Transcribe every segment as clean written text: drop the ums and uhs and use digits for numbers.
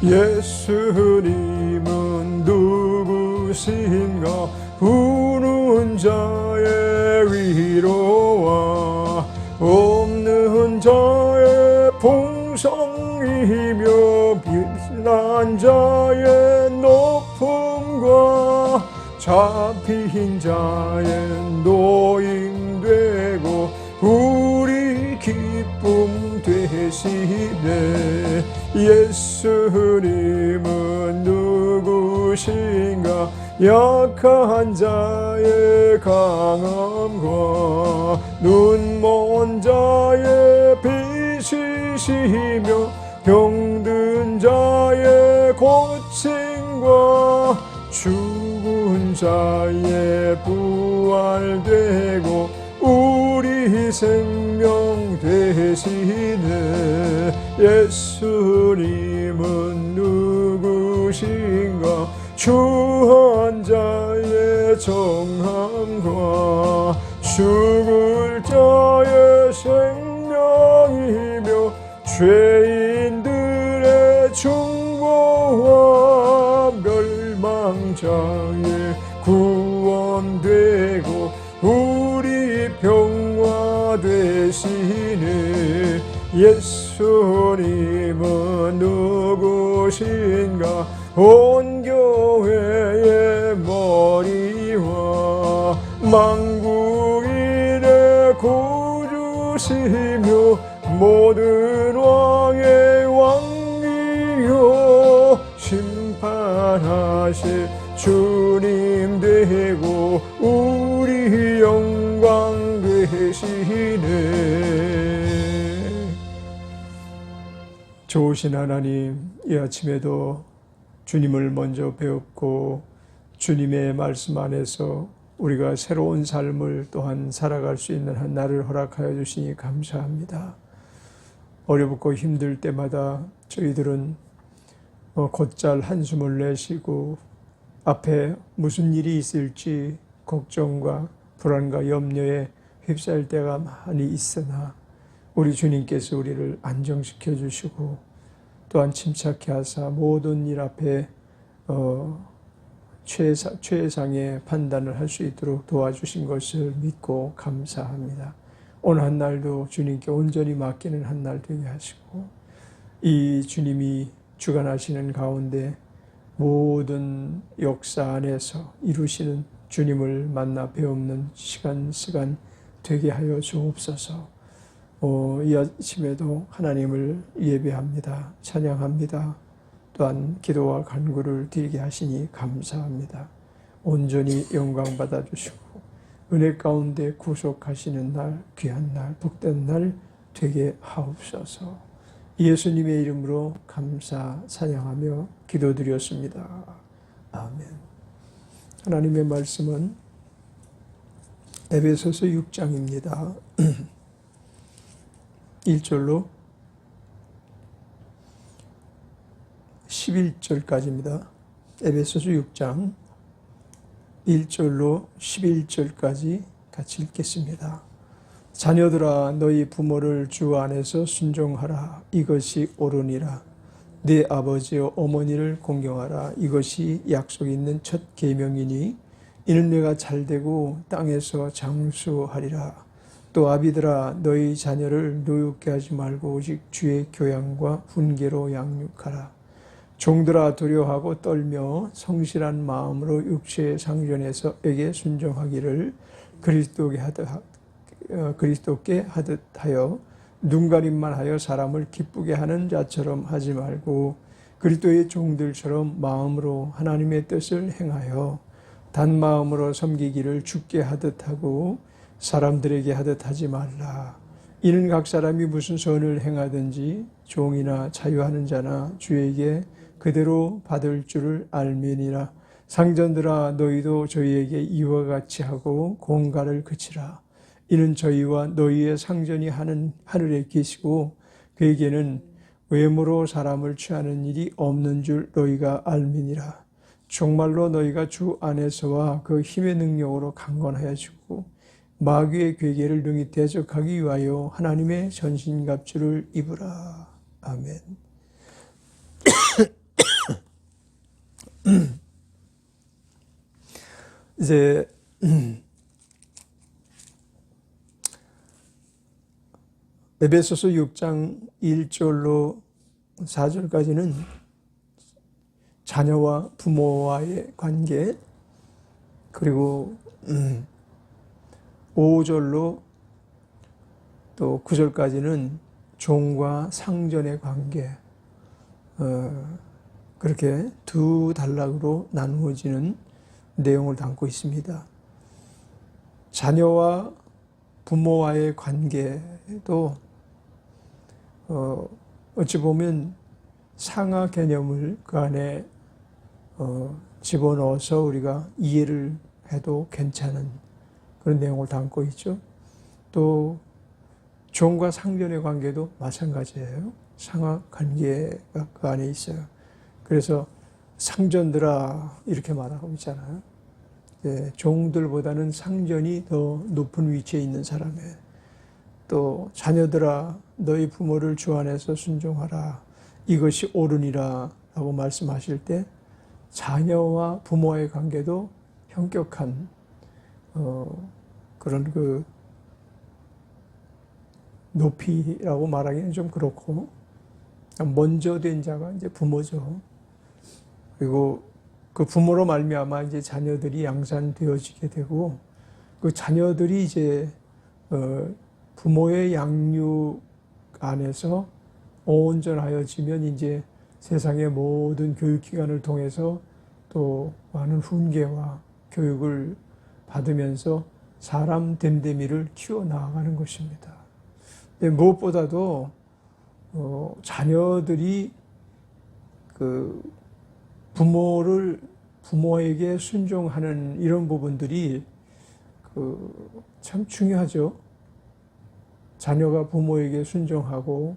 예수님은 누구신가? 부는 자의 위로와 없는 자의 풍성이며 비난 자의 높음과 잡힌 자의 노임되고 우리 기쁨 되시네. 예수님은 누구신가? 약한 자의 강함과 눈먼 자의 빛이시며 병든 자의 고침과 죽은 자의 부활되고 우리 생명 되시네. 예수님은 누구신가? 추한 자의 정함과 죽을 자의 생명이며 죄인들의 중보와 멸망자의 구원되고 우리 평화 되시네. 예수님은 누구신가? 온 교회의 머리와 만국인의 구주시며 모든 왕의 왕이요 심판하실 주님 되고 우리 영광 되시네. 좋으신 하나님, 이 아침에도 주님을 먼저 배웠고 주님의 말씀 안에서 우리가 새로운 삶을 또한 살아갈 수 있는 한 날을 허락하여 주시니 감사합니다. 어렵고 힘들 때마다 저희들은 곧잘 한숨을 내쉬고 앞에 무슨 일이 있을지 걱정과 불안과 염려에 휩싸일 때가 많이 있으나 우리 주님께서 우리를 안정시켜 주시고 또한 침착케 하사 모든 일 앞에 최상의 판단을 할 수 있도록 도와주신 것을 믿고 감사합니다. 오늘 한 날도 주님께 온전히 맡기는 한 날 되게 하시고 이 주님이 주관하시는 가운데 모든 역사 안에서 이루시는 주님을 만나 배우는 시간 되게 하여 주옵소서. 이 아침에도 하나님을 예배합니다. 찬양합니다. 또한 기도와 간구를 드리게 하시니 감사합니다. 온전히 영광 받아주시고 은혜 가운데 구속하시는 날, 귀한 날, 복된 날 되게 하옵소서. 예수님의 이름으로 감사 찬양하며 기도드렸습니다. 아멘. 하나님의 말씀은 에베소서 6장입니다. 1절로 11절까지입니다. 에베소서 6장 1절로 11절까지 같이 읽겠습니다. 자녀들아 너희 부모를 주 안에서 순종하라. 이것이 옳으니라. 네 아버지와 어머니를 공경하라. 이것이 약속 있는 첫 계명이니 이는 내가 잘되고 땅에서 장수하리라. 또 아비들아 너희 자녀를 노엽게 하지 말고 오직 주의 교양과 훈계로 양육하라. 종들아 두려워하고 떨며 성실한 마음으로 육체의 상전에서에게 순종하기를 그리스도께 하듯 하여 눈가림만 하여 사람을 기쁘게 하는 자처럼 하지 말고 그리스도의 종들처럼 마음으로 하나님의 뜻을 행하여 단마음으로 섬기기를 주께 하듯 하고 사람들에게 하듯 하지 말라. 이는 각 사람이 무슨 선을 행하든지 종이나 자유하는 자나 주에게 그대로 받을 줄을 알미니라. 상전들아 너희도 저희에게 이와 같이 하고 공갈을 그치라. 이는 저희와 너희의 상전이 하늘에 계시고 그에게는 외모로 사람을 취하는 일이 없는 줄 너희가 알미니라. 정말로 너희가 주 안에서와 그 힘의 능력으로 강건하여지고 마귀의 괴계를 능히 대적하기 위하여 하나님의 전신갑주를 입으라. 아멘. 이제 에베소서 6장 1절로 4절까지는 자녀와 부모와의 관계, 그리고 5절로 또 9절까지는 종과 상전의 관계, 그렇게 두 단락으로 나누어지는 내용을 담고 있습니다. 자녀와 부모와의 관계도 어찌 보면 상하 개념을 그 안에 집어넣어서 우리가 이해를 해도 괜찮은 그런 내용을 담고 있죠. 또 종과 상전의 관계도 마찬가지예요. 상하 관계가 그 안에 있어요. 그래서 상전들아 이렇게 말하고 있잖아요. 종들보다는 상전이 더 높은 위치에 있는 사람이에요. 또 자녀들아 너희 부모를 주 안에서 순종하라 이것이 옳으니라 라고 말씀하실 때 자녀와 부모와의 관계도 현격한 그런 그 높이라고 말하기는 좀 그렇고, 먼저 된 자가 이제 부모죠. 그리고 그 부모로 말미암아 이제 자녀들이 양산되어지게 되고, 그 자녀들이 이제 부모의 양육 안에서 온전하여지면 이제 세상의 모든 교육기관을 통해서 또 많은 훈계와 교육을 받으면서 사람 됨됨이를 키워나가는 것입니다. 근데 무엇보다도 자녀들이 그 부모에게 순종하는 이런 부분들이 참 중요하죠. 자녀가 부모에게 순종하고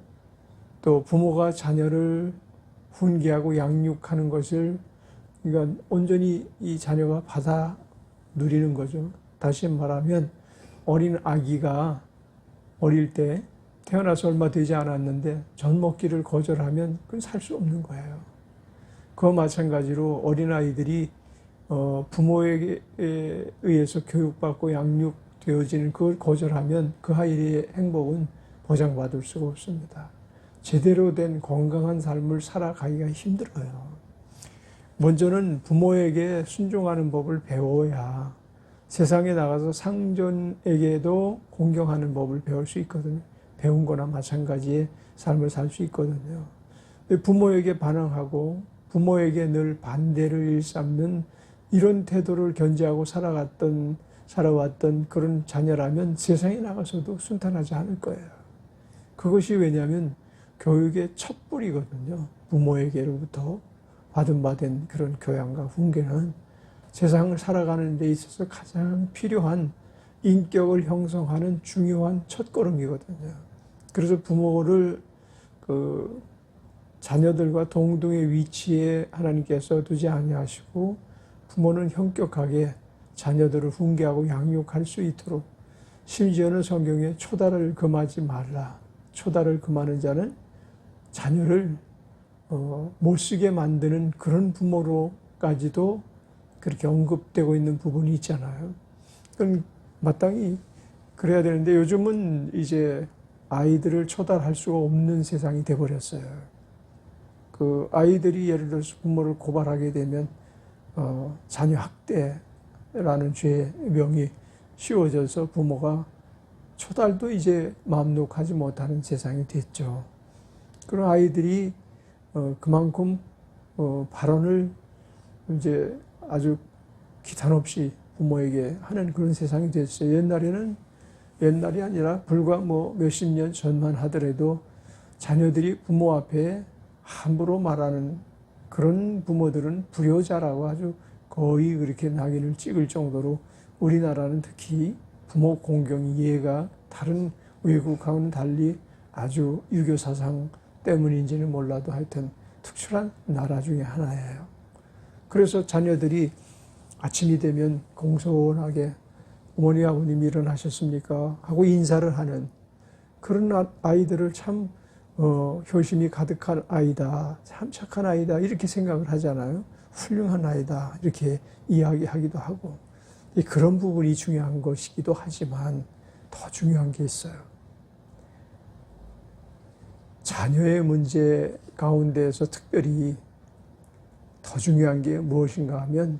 또 부모가 자녀를 훈계하고 양육하는 것을 그러니까 온전히 이 자녀가 받아 누리는 거죠. 다시 말하면 어린 아기가 어릴 때 태어나서 얼마 되지 않았는데 젖 먹기를 거절하면 그건 살 수 없는 거예요. 그와 마찬가지로 어린아이들이 부모에게 의해서 교육받고 양육되어지는 그걸 거절하면 그 아이의 행복은 보장받을 수가 없습니다. 제대로 된 건강한 삶을 살아가기가 힘들어요. 먼저는 부모에게 순종하는 법을 배워야 세상에 나가서 상전에게도 공경하는 법을 배울 수 있거든요. 배운 거나 마찬가지의 삶을 살 수 있거든요. 부모에게 반항하고 부모에게 늘 반대를 일삼는 이런 태도를 견지하고 살아왔던 그런 자녀라면 세상에 나가서도 순탄하지 않을 거예요. 그것이 왜냐하면 교육의 첫불이거든요. 부모에게로부터 받은 그런 교양과 훈계는 세상을 살아가는 데 있어서 가장 필요한 인격을 형성하는 중요한 첫걸음이거든요. 그래서 부모를 자녀들과 동등의 위치에 하나님께서 두지 아니하시고 부모는 현격하게 자녀들을 훈계하고 양육할 수 있도록, 심지어는 성경에 초다를 금하지 말라. 초다를 금하는 자는 자녀를 못 쓰게 만드는 그런 부모로까지도 그렇게 언급되고 있는 부분이 있잖아요. 그건 마땅히 그래야 되는데 요즘은 이제 아이들을 초달할 수가 없는 세상이 돼버렸어요. 그 아이들이 예를 들어서 부모를 고발하게 되면 자녀 학대라는 죄의 명이 씌워져서 부모가 초달도 이제 마음 놓고하지 못하는 세상이 됐죠. 그런 아이들이 그만큼 발언을 이제 아주 기탄 없이 부모에게 하는 그런 세상이 됐어요. 옛날이 아니라 불과 몇십 년 전만 하더라도 자녀들이 부모 앞에 함부로 말하는 그런 부모들은 불효자라고 아주 거의 그렇게 낙인을 찍을 정도로 우리나라는 특히 부모 공경 이해가 다른 외국하고는 달리 아주 유교 사상 때문인지는 몰라도 하여튼 특출한 나라 중에 하나예요. 그래서 자녀들이 아침이 되면 공손하게 어머니 아버님 일어나셨습니까? 하고 인사를 하는 그런 아이들을 참 효심이 가득한 아이다, 참 착한 아이다 이렇게 생각을 하잖아요. 훌륭한 아이다 이렇게 이야기하기도 하고, 그런 부분이 중요한 것이기도 하지만 더 중요한 게 있어요. 자녀의 문제 가운데에서 특별히 더 중요한 게 무엇인가 하면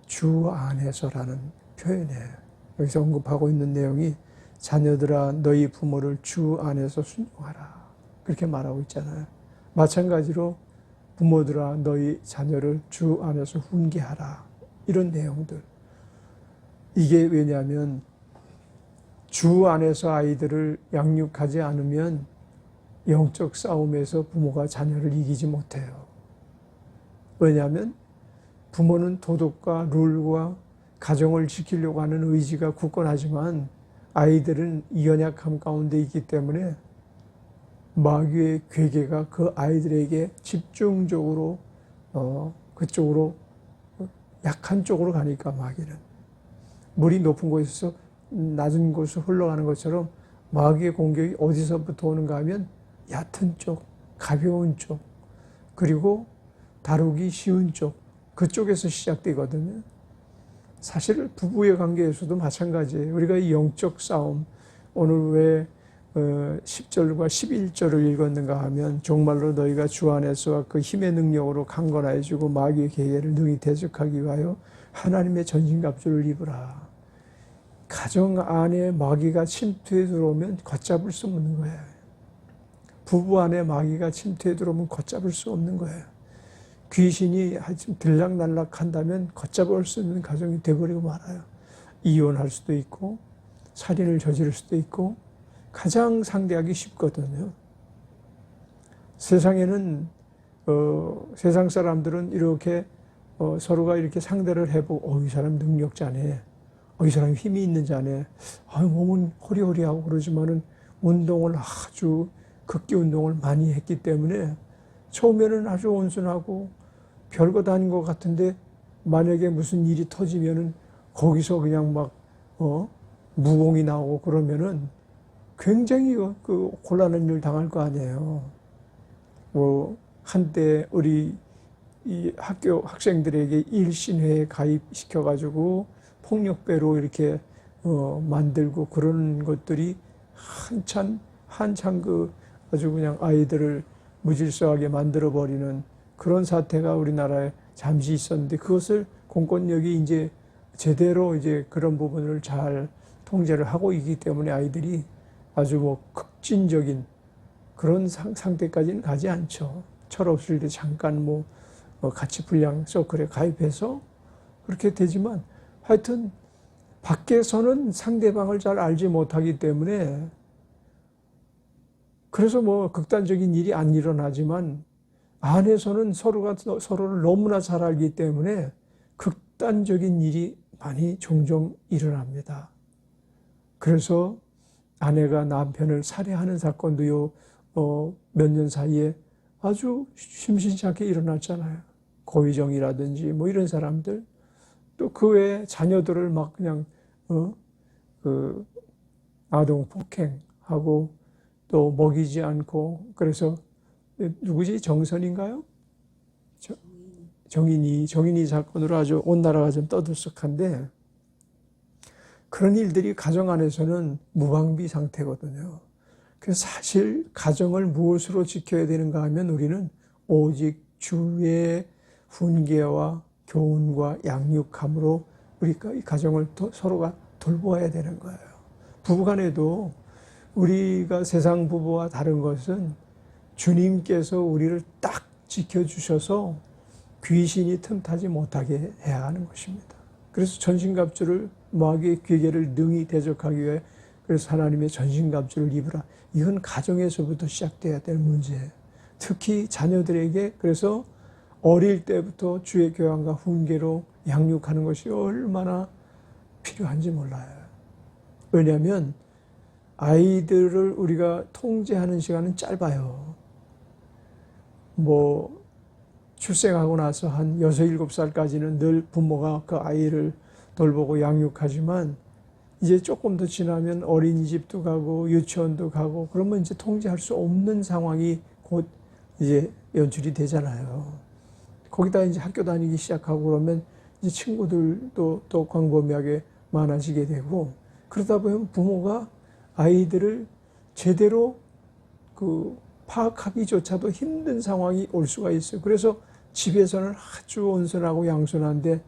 주 안에서라는 표현이에요. 여기서 언급하고 있는 내용이 자녀들아 너희 부모를 주 안에서 순종하라 그렇게 말하고 있잖아요. 마찬가지로 부모들아 너희 자녀를 주 안에서 훈계하라 이런 내용들. 이게 왜냐하면 주 안에서 아이들을 양육하지 않으면 영적 싸움에서 부모가 자녀를 이기지 못해요. 왜냐하면 부모는 도덕과 룰과 가정을 지키려고 하는 의지가 굳건하지만 아이들은 연약함 가운데 있기 때문에 마귀의 괴계가 그 아이들에게 집중적으로 그쪽으로 약한 쪽으로 가니까 마귀는 물이 높은 곳에서 낮은 곳으로 흘러가는 것처럼 마귀의 공격이 어디서부터 오는가 하면 얕은 쪽, 가벼운 쪽, 그리고 다루기 쉬운 쪽, 그쪽에서 시작되거든요. 사실 부부의 관계에서도 마찬가지예요. 우리가 이 영적 싸움, 오늘 왜 10절과 11절을 읽었는가 하면 정말로 너희가 주 안에서 그 힘의 능력으로 강건해지고 마귀의 계계를 능히 대적하기 위하여 하나님의 전신갑주를 입으라. 가정 안에 마귀가 침투해 들어오면 걷잡을 수 없는 거예요. 부부 안에 마귀가 침투해 들어오면 걷잡을 수 없는 거예요. 귀신이 들락날락한다면 걷잡을 수 있는 가정이 되어버리고 말아요. 이혼할 수도 있고 살인을 저지를 수도 있고 가장 상대하기 쉽거든요. 세상에는 세상 사람들은 이렇게 서로가 이렇게 상대를 해보고 이 사람 능력자네, 이 사람 힘이 있는 자네, 몸은 호리호리하고 그러지만은 운동을 아주 극기 운동을 많이 했기 때문에 처음에는 아주 온순하고 별거 다 아닌 것 같은데 만약에 무슨 일이 터지면은 거기서 그냥 막 무공이 나오고 그러면은 굉장히 그 곤란한 일 당할 거 아니에요. 한때 우리 이 학교 학생들에게 일신회에 가입시켜가지고 폭력배로 이렇게 만들고 그런 것들이 한참 그 아주 그냥 아이들을 무질서하게 만들어버리는 그런 사태가 우리나라에 잠시 있었는데 그것을 공권력이 이제 제대로 이제 그런 부분을 잘 통제를 하고 있기 때문에 아이들이 아주 극진적인 그런 상태까지는 가지 않죠. 철없을 때 잠깐 같이 불량 서클에 가입해서 그렇게 되지만 하여튼 밖에서는 상대방을 잘 알지 못하기 때문에 그래서 극단적인 일이 안 일어나지만 안에서는 서로가 서로를 너무나 잘 알기 때문에 극단적인 일이 많이 종종 일어납니다. 그래서 아내가 남편을 살해하는 사건도요, 몇 년 사이에 아주 심심치 않게 일어났잖아요. 고희정이라든지 이런 사람들. 또 그 외에 자녀들을 막 그냥, 아동 폭행하고 또 먹이지 않고, 그래서 누구지? 정선인가요? 정인이 사건으로 아주 온 나라가 좀 떠들썩한데 그런 일들이 가정 안에서는 무방비 상태거든요. 그래서 사실 가정을 무엇으로 지켜야 되는가 하면 우리는 오직 주의 훈계와 교훈과 양육함으로 우리가 이 가정을 서로가 돌보아야 되는 거예요. 부부간에도 우리가 세상 부부와 다른 것은 주님께서 우리를 딱 지켜주셔서 귀신이 틈타지 못하게 해야 하는 것입니다. 그래서 전신갑주를 마귀의 괴계를 능히 대적하기 위해 그래서 하나님의 전신갑주를 입으라. 이건 가정에서부터 시작돼야 될 문제예요. 특히 자녀들에게 그래서 어릴 때부터 주의 교양과 훈계로 양육하는 것이 얼마나 필요한지 몰라요. 왜냐하면 아이들을 우리가 통제하는 시간은 짧아요. 출생하고 나서 한 6, 7살까지는 늘 부모가 그 아이를 돌보고 양육하지만 이제 조금 더 지나면 어린이집도 가고 유치원도 가고 그러면 이제 통제할 수 없는 상황이 곧 이제 연출이 되잖아요. 거기다 이제 학교 다니기 시작하고 그러면 이제 친구들도 또 광범위하게 많아지게 되고, 그러다 보면 부모가 아이들을 제대로 파악하기조차도 힘든 상황이 올 수가 있어요. 그래서 집에서는 아주 온순하고 양순한데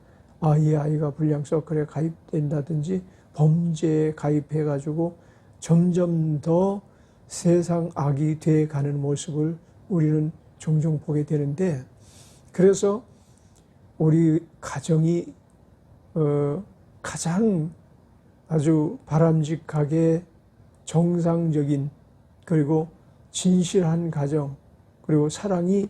이 아이가 불량 서클에 가입된다든지 범죄에 가입해가지고 점점 더 세상 악이 돼 가는 모습을 우리는 종종 보게 되는데, 그래서 우리 가정이 가장 아주 바람직하게 정상적인 그리고 진실한 가정, 그리고 사랑이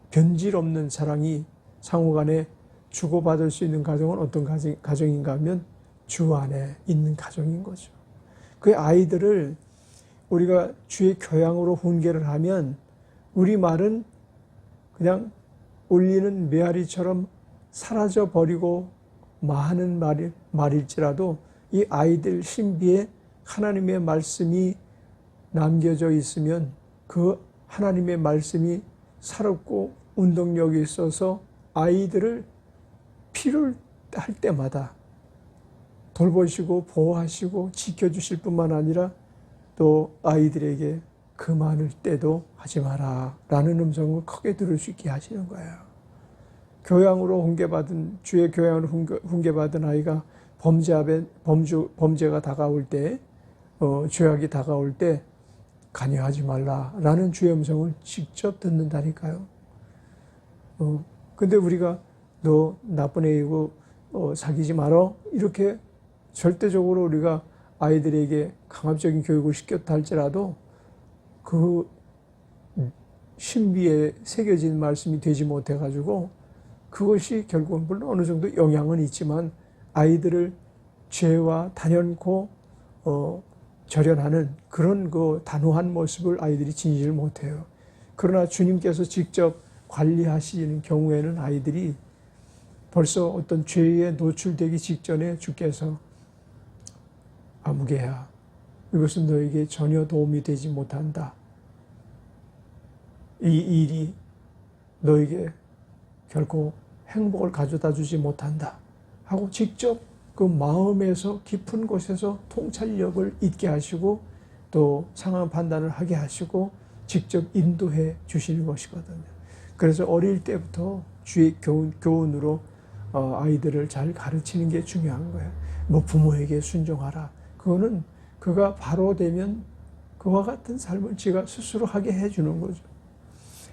변질 없는 사랑이 상호간에 주고받을 수 있는 가정은 어떤 가정인가 하면 주 안에 있는 가정인 거죠. 그 아이들을 우리가 주의 교양으로 훈계를 하면 우리 말은 그냥 울리는 메아리처럼 사라져 버리고 마하는 말일지라도 이 아이들 신비에 하나님의 말씀이 남겨져 있으면 그 하나님의 말씀이 살았고 운동력이 있어서 아이들을 필요할 때마다 돌보시고 보호하시고 지켜주실 뿐만 아니라 또 아이들에게 그 많을 때도 하지 마라 라는 음성을 크게 들을 수 있게 하시는 거예요. 교양으로 훈계받은, 주의 교양으로 훈계받은 아이가 범죄가 다가올 때, 죄악이 다가올 때 관여하지 말라 라는 주의 음성을 직접 듣는다니까요. 근데 우리가 너 나쁜 애이고 사귀지 말어 이렇게 절대적으로 우리가 아이들에게 강압적인 교육을 시켰다 할지라도 그 신비에 새겨진 말씀이 되지 못해가지고 그것이 결국은 물론 어느 정도 영향은 있지만 아이들을 죄와 단연코 절연하는 그런 그 단호한 모습을 아이들이 지니지를 못해요. 그러나 주님께서 직접 관리하시는 경우에는 아이들이 벌써 어떤 죄에 노출되기 직전에 주께서 아무개야, 이것은 너에게 전혀 도움이 되지 못한다. 이 일이 너에게 결코 행복을 가져다 주지 못한다 하고 직접 그 마음에서 깊은 곳에서 통찰력을 있게 하시고 또 상황 판단을 하게 하시고 직접 인도해 주시는 것이거든요. 그래서 어릴 때부터 주의 교훈으로 아이들을 잘 가르치는 게 중요한 거예요. 뭐 부모에게 순종하라. 그거는 그가 바로 되면 그와 같은 삶을 지가 스스로 하게 해주는 거죠.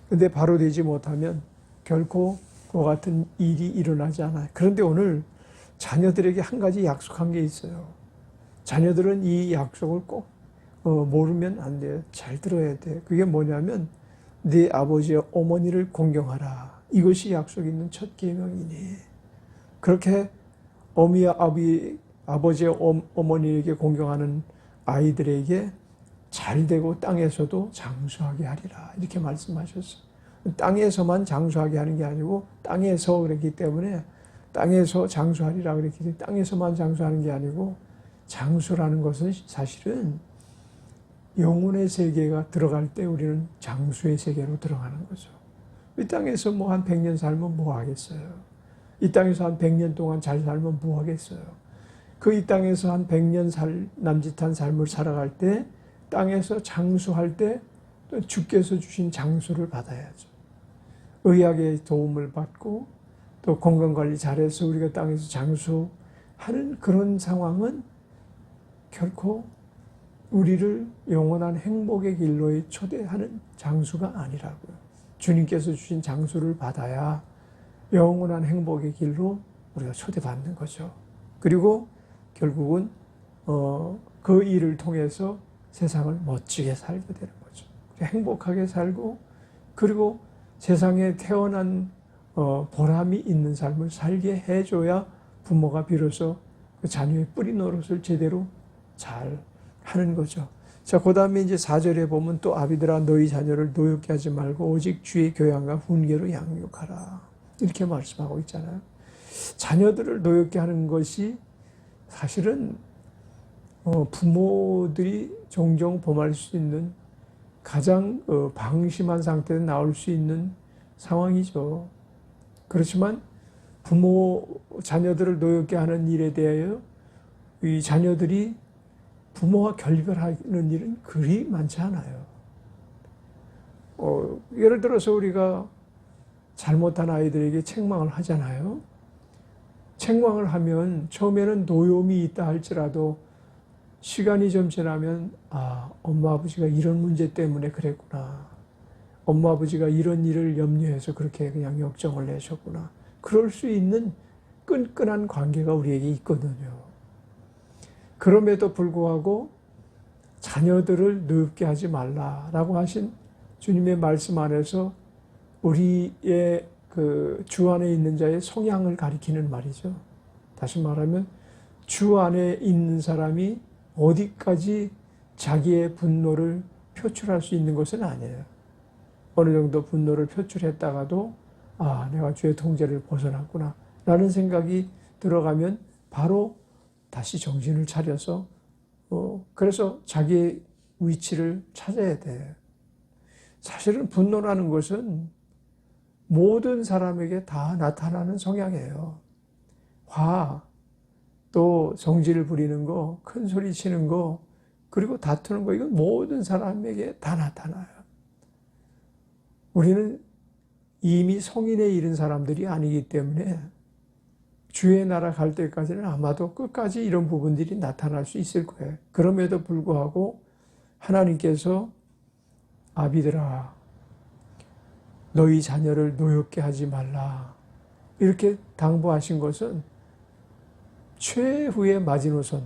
근데 바로 되지 못하면 결코 그와 같은 일이 일어나지 않아요. 그런데 오늘 자녀들에게 한 가지 약속한 게 있어요. 자녀들은 이 약속을 꼭 모르면 안 돼요. 잘 들어야 돼. 그게 뭐냐면 네 아버지와 어머니를 공경하라. 이것이 약속 있는 첫 계명이니. 그렇게 어미와 아버지와 어머니에게 공경하는 아이들에게 잘되고 땅에서도 장수하게 하리라. 이렇게 말씀하셨어요. 땅에서만 장수하게 하는 게 아니고 땅에서 그랬기 때문에 땅에서 장수하리라 그랬기 때문에 땅에서만 장수하는 게 아니고 장수라는 것은 사실은 영혼의 세계가 들어갈 때 우리는 장수의 세계로 들어가는 거죠. 이 땅에서 뭐 한 100년 살면 뭐 하겠어요. 이 땅에서 한 100년 동안 잘 살면 뭐 하겠어요. 그 이 땅에서 한 100년 남짓한 삶을 살아갈 때 땅에서 장수할 때 또 주께서 주신 장수를 받아야죠. 의학의 도움을 받고 또 건강관리 잘해서 우리가 땅에서 장수하는 그런 상황은 결코 우리를 영원한 행복의 길로에 초대하는 장수가 아니라고요. 주님께서 주신 장수를 받아야 영원한 행복의 길로 우리가 초대받는 거죠. 그리고 결국은 그 일을 통해서 세상을 멋지게 살게 되는 거죠. 행복하게 살고 그리고 세상에 태어난 보람이 있는 삶을 살게 해줘야 부모가 비로소 그 자녀의 뿌리 노릇을 제대로 잘 하는 거죠. 자, 그 다음에 이제 4절에 보면 또 아비들아 너희 자녀를 노엽게 하지 말고 오직 주의 교양과 훈계로 양육하라. 이렇게 말씀하고 있잖아요. 자녀들을 노엽게 하는 것이 사실은 부모들이 종종 범할 수 있는 가장 방심한 상태에서 나올 수 있는 상황이죠. 그렇지만 자녀들을 노엽게 하는 일에 대하여 이 자녀들이 부모와 결별하는 일은 그리 많지 않아요. 예를 들어서 우리가 잘못한 아이들에게 책망을 하잖아요. 책망을 하면 처음에는 노여움이 있다 할지라도 시간이 좀 지나면 엄마 아버지가 이런 문제 때문에 그랬구나. 엄마 아버지가 이런 일을 염려해서 그렇게 그냥 역정을 내셨구나. 그럴 수 있는 끈끈한 관계가 우리에게 있거든요. 그럼에도 불구하고 자녀들을 늙게 하지 말라라고 하신 주님의 말씀 안에서 우리의 그 주 안에 있는 자의 성향을 가리키는 말이죠. 다시 말하면 주 안에 있는 사람이 어디까지 자기의 분노를 표출할 수 있는 것은 아니에요. 어느 정도 분노를 표출했다가도 내가 주의 통제를 벗어났구나 라는 생각이 들어가면 바로 다시 정신을 차려서 그래서 자기의 위치를 찾아야 돼요. 사실은 분노라는 것은 모든 사람에게 다 나타나는 성향이에요. 화, 또 성질을 부리는 거, 큰 소리 치는 거, 그리고 다투는 거, 이건 모든 사람에게 다 나타나요. 우리는 이미 성인에 이른 사람들이 아니기 때문에 주의 나라 갈 때까지는 아마도 끝까지 이런 부분들이 나타날 수 있을 거예요. 그럼에도 불구하고 하나님께서 아비들아, 너희 자녀를 노엽게 하지 말라. 이렇게 당부하신 것은 최후의 마지노선.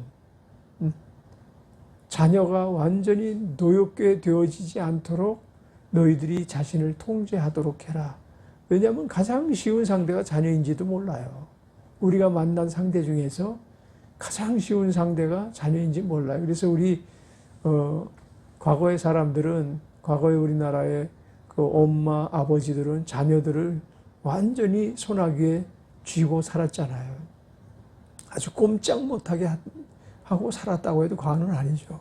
자녀가 완전히 노엽게 되어지지 않도록 너희들이 자신을 통제하도록 해라. 왜냐하면 가장 쉬운 상대가 자녀인지도 몰라요. 우리가 만난 상대 중에서 가장 쉬운 상대가 자녀인지 몰라요. 그래서 우리 과거의 사람들은, 과거의 우리나라의 그 엄마, 아버지들은 자녀들을 완전히 소나기에 쥐고 살았잖아요. 아주 꼼짝 못하게 하고 살았다고 해도 과언은 아니죠.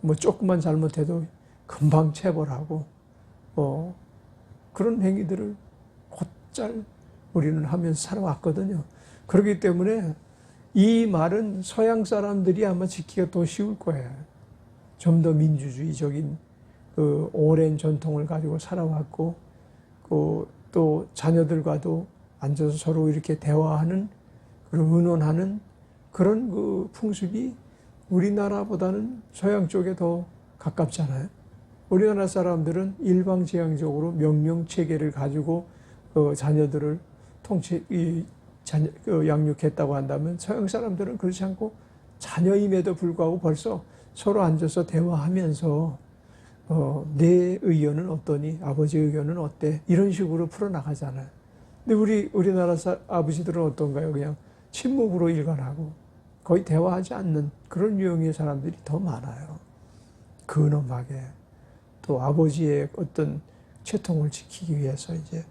뭐 조금만 잘못해도 금방 체벌하고 그런 행위들을 곧잘 우리는 하면서 살아왔거든요. 그렇기 때문에 이 말은 서양 사람들이 아마 지키기가 더 쉬울 거예요. 좀 더 민주주의적인 그 오랜 전통을 가지고 살아왔고, 또 자녀들과도 앉아서 서로 이렇게 대화하는, 그리고 의논하는 그런 그 풍습이 우리나라보다는 서양 쪽에 더 가깝잖아요. 우리나라 사람들은 일방지향적으로 명령 체계를 가지고 자녀들을 양육했다고 한다면, 서양 사람들은 그렇지 않고 자녀임에도 불구하고 벌써 서로 앉아서 대화하면서 내 의견은 어떠니? 아버지 의견은 어때? 이런 식으로 풀어나가잖아요. 근데 우리나라 아버지들은 어떤가요? 그냥 침묵으로 일관하고 거의 대화하지 않는 그런 유형의 사람들이 더 많아요. 근엄하게. 또 아버지의 어떤 채통을 지키기 위해서 이제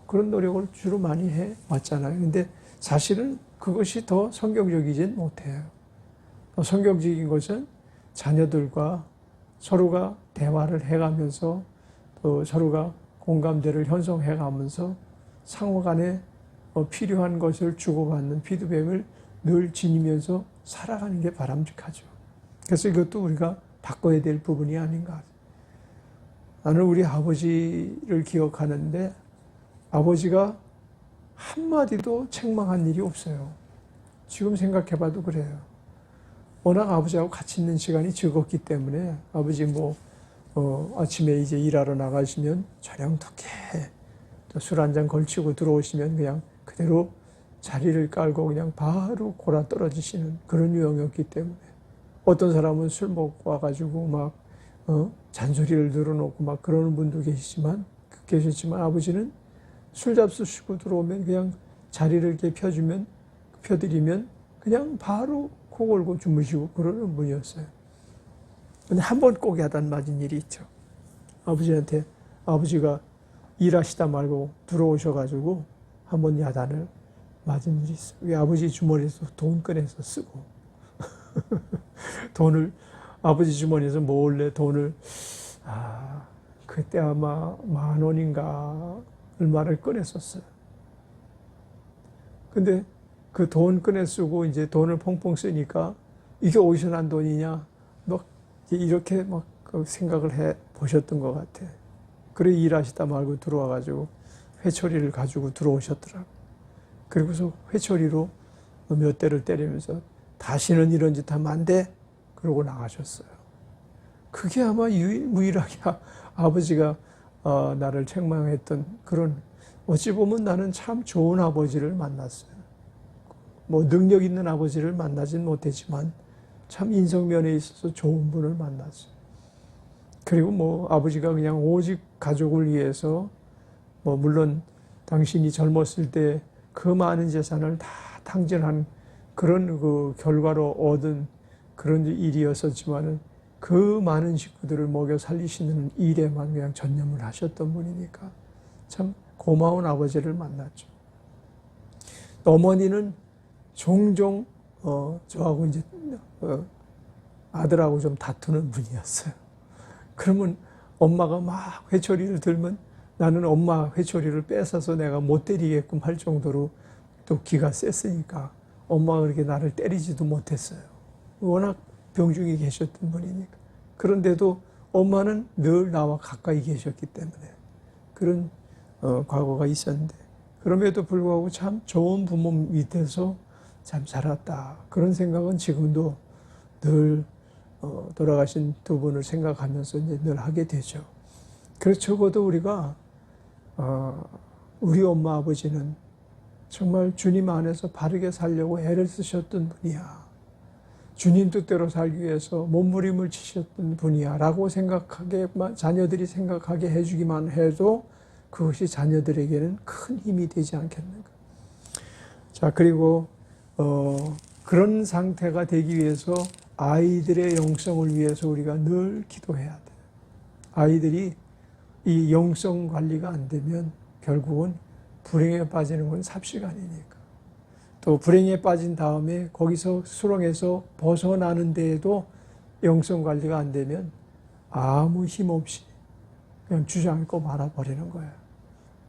그런 노력을 주로 많이 해 왔잖아요. 근데 사실은 그것이 더 성경적이진 못해요. 성경적인 것은 자녀들과 서로가 대화를 해가면서 또 서로가 공감대를 형성해가면서 상호 간에 필요한 것을 주고받는 피드백을 늘 지니면서 살아가는 게 바람직하죠. 그래서 이것도 우리가 바꿔야 될 부분이 아닌가. 나는 우리 아버지를 기억하는데 아버지가 한마디도 책망한 일이 없어요. 지금 생각해봐도 그래요. 워낙 아버지하고 같이 있는 시간이 즐겁기 때문에 아버지 아침에 이제 일하러 나가시면 저녁 늦게 술 한잔 걸치고 들어오시면 그냥 그대로 자리를 깔고 그냥 바로 골아 떨어지시는 그런 유형이었기 때문에 어떤 사람은 술 먹고 와가지고 막 잔소리를 늘어놓고 막 그러는 분도 계시지만 아버지는 술 잡수시고 들어오면 그냥 자리를 이렇게 펴드리면 그냥 바로 코 골고 주무시고 그러는 분이었어요. 근데 한 번 꼭 야단 맞은 일이 있죠. 아버지가 일하시다 말고 들어오셔가지고 한 번 야단을 맞은 일이 있어요. 왜 아버지 주머니에서 돈 꺼내서 쓰고 아버지 주머니에서 몰래 돈을 그때 아마 10,000원인가 얼마를 꺼냈었어요. 근데 그 돈 꺼내 쓰고 이제 돈을 펑펑 쓰니까 이게 어디서 난 돈이냐? 막 이렇게 막 그 생각을 해 보셨던 것 같아. 그래 일하시다 말고 들어와가지고 회초리를 가지고 들어오셨더라고. 그리고서 회초리로 몇 대를 때리면서 다시는 이런 짓 하면 안 돼. 그러고 나가셨어요. 그게 아마 유일하게 아버지가 나를 책망했던 그런, 어찌 보면 나는 참 좋은 아버지를 만났어요. 뭐 능력 있는 아버지를 만나진 못했지만 참 인성면에 있어서 좋은 분을 만났어요. 그리고 뭐 아버지가 그냥 오직 가족을 위해서, 뭐 물론 당신이 젊었을 때 그 많은 재산을 다 탕진한 그런 그 결과로 얻은 그런 일이었었지만은 그 많은 식구들을 먹여 살리시는 일에만 그냥 전념을 하셨던 분이니까 참 고마운 아버지를 만났죠. 어머니는 종종 저하고 이제 아들하고 좀 다투는 분이었어요. 그러면 엄마가 막 회초리를 들면 나는 엄마 회초리를 뺏어서 내가 못 때리게끔 할 정도로 또 기가 셌으니까 엄마가 그렇게 나를 때리지도 못했어요. 워낙 병중에 계셨던 분이니까. 그런데도 엄마는 늘 나와 가까이 계셨기 때문에 그런 과거가 있었는데, 그럼에도 불구하고 참 좋은 부모 밑에서 참 자랐다. 그런 생각은 지금도 늘 돌아가신 두 분을 생각하면서 이제 늘 하게 되죠. 그래서 적어도 우리가 우리 엄마 아버지는 정말 주님 안에서 바르게 살려고 애를 쓰셨던 분이야. 주님 뜻대로 살기 위해서 몸부림을 치셨던 분이야 라고 생각하게, 자녀들이 생각하게 해주기만 해도 그것이 자녀들에게는 큰 힘이 되지 않겠는가. 자, 그리고 그런 상태가 되기 위해서 아이들의 영성을 위해서 우리가 늘 기도해야 돼요. 아이들이 이 영성 관리가 안 되면 결국은 불행에 빠지는 건 삽시간이니까. 또 불행에 빠진 다음에 거기서 수렁에서 벗어나는 데에도 영성 관리가 안 되면 아무 힘 없이 그냥 주저앉고 말아버리는 거예요.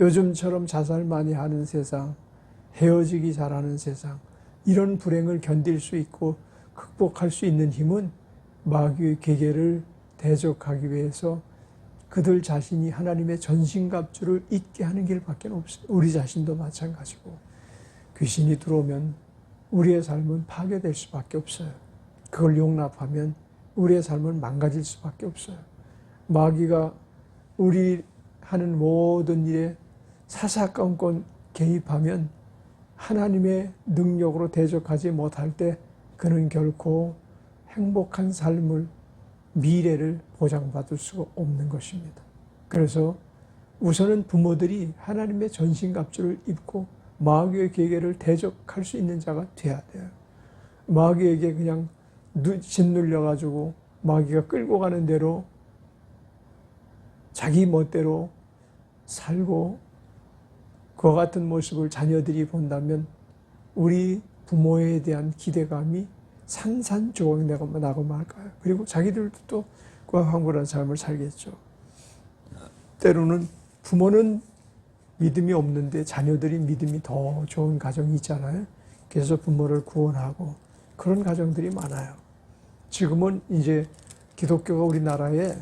요즘처럼 자살 많이 하는 세상, 헤어지기 잘하는 세상, 이런 불행을 견딜 수 있고 극복할 수 있는 힘은 마귀의 계계를 대적하기 위해서 그들 자신이 하나님의 전신갑주를 잊게 하는 길밖에 없어요. 우리 자신도 마찬가지고. 귀신이 들어오면 우리의 삶은 파괴될 수밖에 없어요. 그걸 용납하면 우리의 삶은 망가질 수밖에 없어요. 마귀가 우리 하는 모든 일에 사사건건 개입하면 하나님의 능력으로 대적하지 못할 때 그는 결코 행복한 삶을, 미래를 보장받을 수가 없는 것입니다. 그래서 우선은 부모들이 하나님의 전신갑주를 입고 마귀의 계계를 대적할 수 있는 자가 돼야 돼요. 마귀에게 그냥 짓눌려가지고 마귀가 끌고 가는 대로 자기 멋대로 살고 그와 같은 모습을 자녀들이 본다면 우리 부모에 대한 기대감이 산산조각 나고 말까요. 그리고 자기들도 또 그와 황홀한 삶을 살겠죠. 때로는 부모는 믿음이 없는데 자녀들이 믿음이 더 좋은 가정이 있잖아요. 그래서 부모를 구원하고 그런 가정들이 많아요. 지금은 이제 기독교가 우리나라에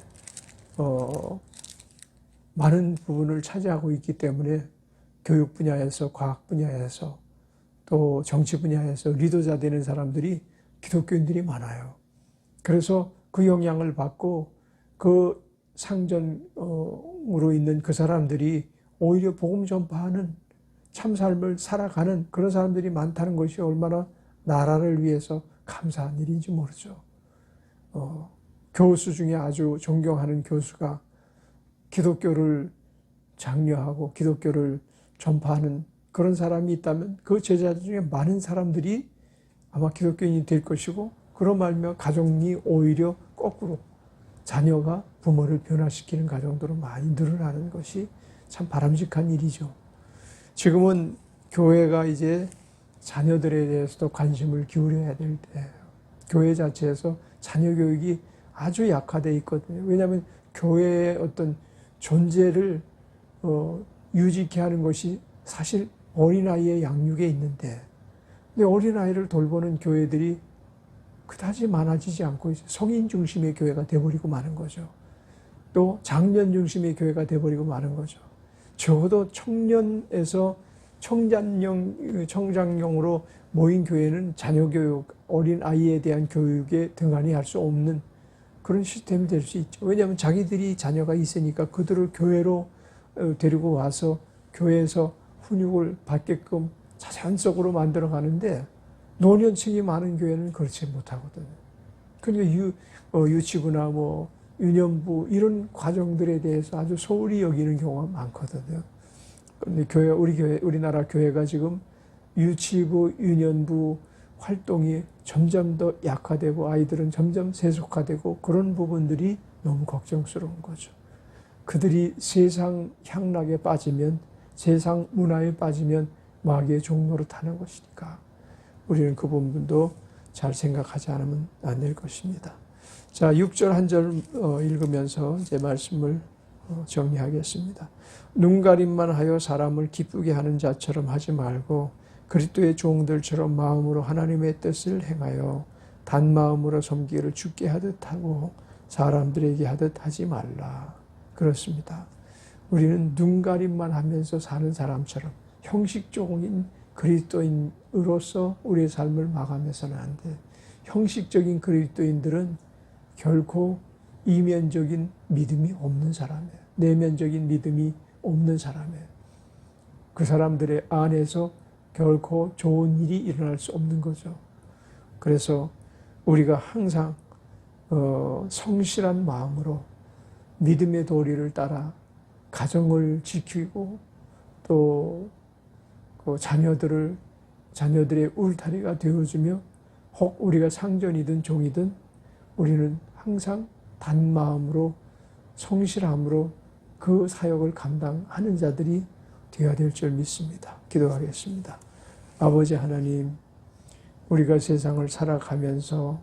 많은 부분을 차지하고 있기 때문에 교육 분야에서, 과학 분야에서, 또 정치 분야에서 리더자 되는 사람들이 기독교인들이 많아요. 그래서 그 영향을 받고 그 상전으로 있는 그 사람들이 오히려 복음 전파하는 참 삶을 살아가는 그런 사람들이 많다는 것이 얼마나 나라를 위해서 감사한 일인지 모르죠. 교수 중에 아주 존경하는 교수가 기독교를 장려하고 기독교를 전파하는 그런 사람이 있다면 그 제자들 중에 많은 사람들이 아마 기독교인이 될 것이고, 그런 말이면 가정이 오히려 거꾸로 자녀가 부모를 변화시키는 가정들은 많이 늘어나는 것이 참 바람직한 일이죠. 지금은 교회가 이제 자녀들에 대해서도 관심을 기울여야 될 때예요. 교회 자체에서 자녀 교육이 아주 약화되어 있거든요. 왜냐하면 교회의 어떤 존재를 유지케 하는 것이 사실 어린아이의 양육에 있는데, 근데 어린아이를 돌보는 교회들이 그다지 많아지지 않고 성인 중심의 교회가 돼버리고 마는 거죠. 또 장년 중심의 교회가 돼버리고 마는 거죠. 적어도 청년에서 청장용으로 모인 교회는 자녀교육, 어린아이에 대한 교육에 등한히 할 수 없는 그런 시스템이 될 수 있죠. 왜냐하면 자기들이 자녀가 있으니까 그들을 교회로 데리고 와서 교회에서 훈육을 받게끔 자연적으로 만들어 가는데, 노년층이 많은 교회는 그렇지 못하거든요. 그러니까 유치부나 유년부 이런 과정들에 대해서 아주 소홀히 여기는 경우가 많거든요. 그런데 우리나라 교회가 지금 유치부, 유년부 활동이 점점 더 약화되고 아이들은 점점 세속화되고 그런 부분들이 너무 걱정스러운 거죠. 그들이 세상 향락에 빠지면, 세상 문화에 빠지면 마귀의 종로로 타는 것이니까 우리는 그 부분도 잘 생각하지 않으면 안 될 것입니다. 자, 6절 한 절 읽으면서 제 말씀을 정리하겠습니다. 눈가림만 하여 사람을 기쁘게 하는 자처럼 하지 말고 그리스도의 종들처럼 마음으로 하나님의 뜻을 행하여 단마음으로 섬기기를 주께 하듯 하고 사람들에게 하듯 하지 말라. 그렇습니다. 우리는 눈가림만 하면서 사는 사람처럼 형식적인 그리스도인으로서 우리의 삶을 마감해서는 안 돼. 형식적인 그리스도인들은 결코 이면적인 믿음이 없는 사람이에요. 내면적인 믿음이 없는 사람이에요. 그 사람들의 안에서 결코 좋은 일이 일어날 수 없는 거죠. 그래서 우리가 항상 성실한 마음으로 믿음의 도리를 따라 가정을 지키고 또 그 자녀들의 울타리가 되어주며, 혹 우리가 상전이든 종이든 우리는 항상 단마음으로 성실함으로 그 사역을 감당하는 자들이 되어야 될 줄 믿습니다. 기도하겠습니다. 아버지 하나님, 우리가 세상을 살아가면서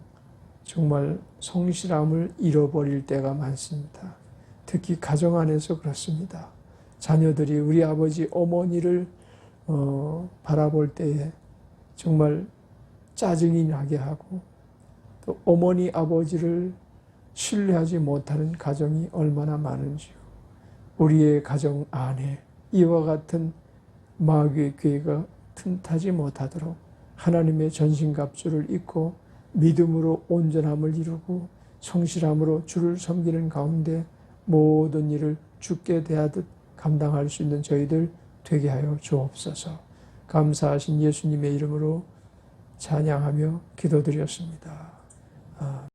정말 성실함을 잃어버릴 때가 많습니다. 특히 가정 안에서 그렇습니다. 자녀들이 우리 아버지 어머니를 바라볼 때에 정말 짜증이 나게 하고, 또 어머니 아버지를 신뢰하지 못하는 가정이 얼마나 많은지요. 우리의 가정 안에 이와 같은 마귀의 괴가 틈타지 못하도록 하나님의 전신갑주를 입고 믿음으로 온전함을 이루고 성실함으로 주를 섬기는 가운데 모든 일을 주께 대하듯 감당할 수 있는 저희들 되게 하여 주옵소서. 감사하신 예수님의 이름으로 찬양하며 기도드렸습니다.